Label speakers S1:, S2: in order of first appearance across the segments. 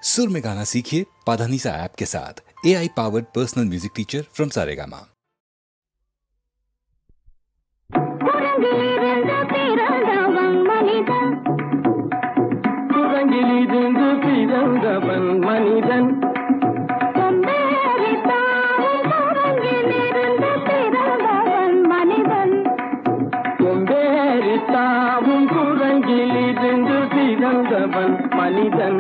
S1: सुर में गाना सीखिए पाधानीसा ऐप के साथ। AI powered personal music teacher from Saregama.
S2: குரங்கிலிருந்து பிறந்தவன் மனிதன். கொம்பேறித்தாவும் குரங்கிலிருந்து பிறந்தவன் மனிதன். கொம்பேறித்தாவும் குரங்கிலிருந்து பிறந்தவன் மனிதன்.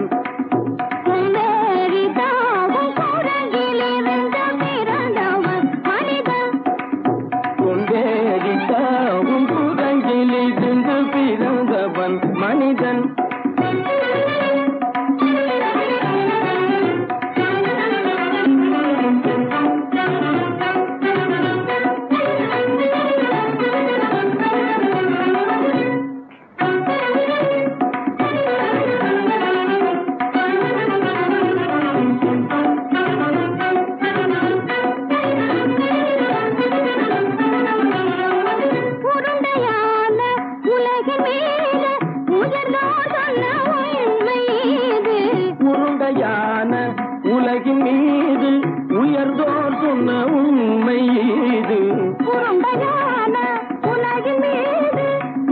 S2: உலகின் மீது உயர்ந்தோர் சொன்ன உண்மை இது. உருண்டையான உலகின் மீது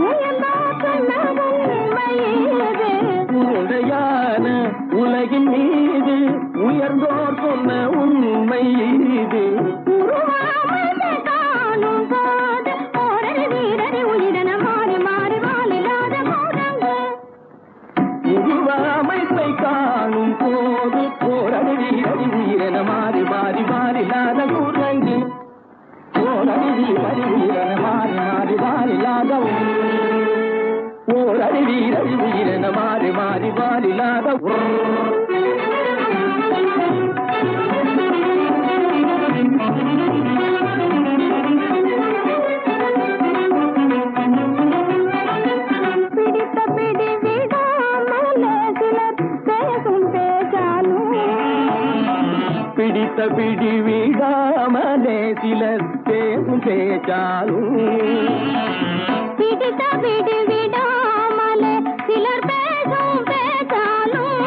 S2: உயர்ந்தோர் சொன்ன உண்மை இது. உருண்டையான உலகின் மீது உயர்ந்தோர் சொன்ன உண்மை இது. உருவாமை காணும் போது ஓரடி வீரடி உயிரென மாறி மாறி வாழில்லாத போதங்க. உருவாமைப்பை காணும் போது போரடி வீரடி வீரன மாறி மாறி மாறில்லாத குரங்கு. போரடி வீரடி வீரன மாறி மாறி மாறில்லாத போரடி வீரடி வீரன மாறி மாறி மாறில்லாத. பிடித்த பிடி விடாமலே சிலர் பேசும் பேச்சாலும். பிடித்த பிடி விடாமலே சிலர் பேசும் பேச்சாலும்.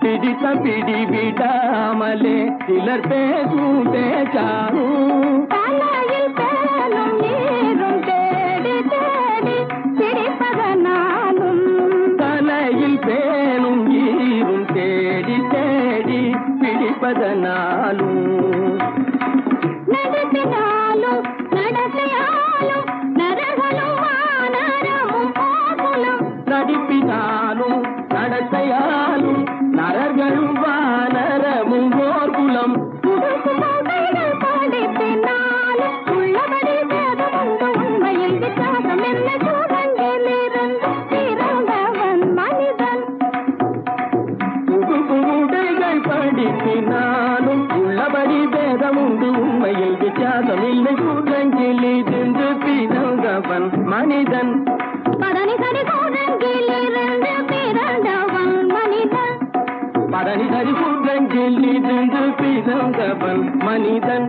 S2: பிடித்த பிடி விடாமலே சிலர் பேசும் பேச்சாலும். தலையில் பேலும் நீரும் தேடி தேடி பிடிப்பதனாலும். தலையில் பேலும் நீரும் தேடி தேடி பிடிப்பதனாலும். நடத்தினாலும் நடத்தையாலும் நரகளும் வானரமும் போகுலம். நடிப்பினாலும் நடத்தையாலும் நரர்களும் வானரமும் போர்குலம். படிப்பினாலும் உள்ளபடி வேதமுண்டு உண்மையில் வித்தியாசம் என்ன சூழங்கிலிருந்து பிறந்தவன் மனிதன். படிப்பினாலும் உள்ளபடி பேதமுண்டு உண்மையில் வித்தியாசம் இல்லை. கூடங்கிலிருந்து பிறந்தவன் மனிதன். பதனி சரி கூடங்கிலிருந்து பிறந்தவன் மனிதன். பதனி சரி கூடங்கிலிருந்து பிறந்தவன் மனிதன்.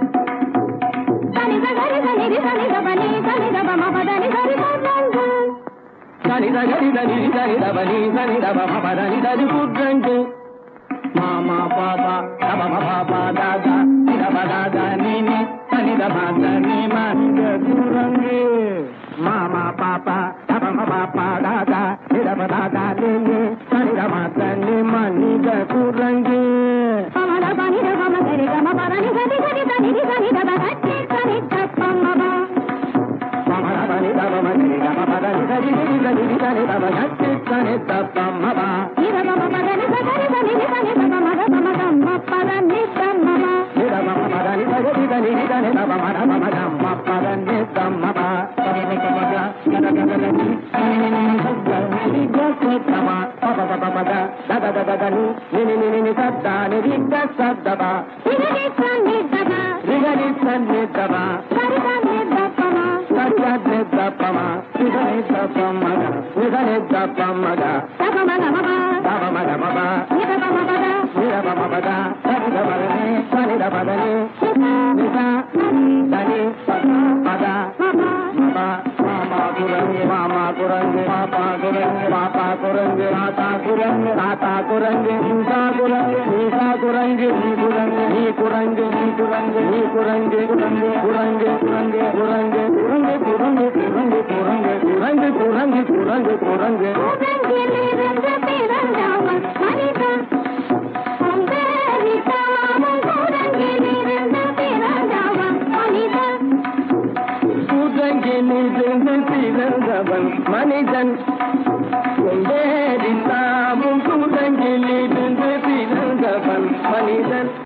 S2: சனித கரி சனிதி சனித பனி சனித பம பதனி சரி கூடங்கு. சனித கரி சனிதி சனித பனி சனித பம பதனி சரி கூடங்கு. மாமா பாபா தபம பாபா தாதா நிதப தாதா நீனி சனிதப தனி மனித குரங்கு. மாமா பாபா தபம பாபா தாதா நிதப தாதா நீனி சனிதப தனி மனித குரங்கு. பமத பனித பம சரி கம பரணி சரி சரி தனி சனிதப கச்சி சனி தப்பமபா. பமத பனித பம சரி கம பரணி சரி சரி தனி சனிதப கச்சி சனி தப்பமபா. நிதப பதனி சரி தனி சனி குரங்கு ஆத்தா குரங்கு ஆத்தா குரங்கு மூசா குரங்கு மூசா குரங்கு நீ குரங்கு நீ குரங்கு நீ குரங்கு நீ குரங்கு குரங்கு குரங்கு குரங்கு குரங்கு குரங்கு குரங்கு குரங்கு குரங்கு குரங்கு குரங்கு குரங்கு குரங்கு குரங்கிலிருந்து பிறந்தவன் மனிதன் குரங்கிலிருந்து பிறந்தவன் மனிதன் குரங்கிலிருந்து பிறந்தவன் மனிதன் குரங்கிலிருந்து பிறந்தவன் மனிதன்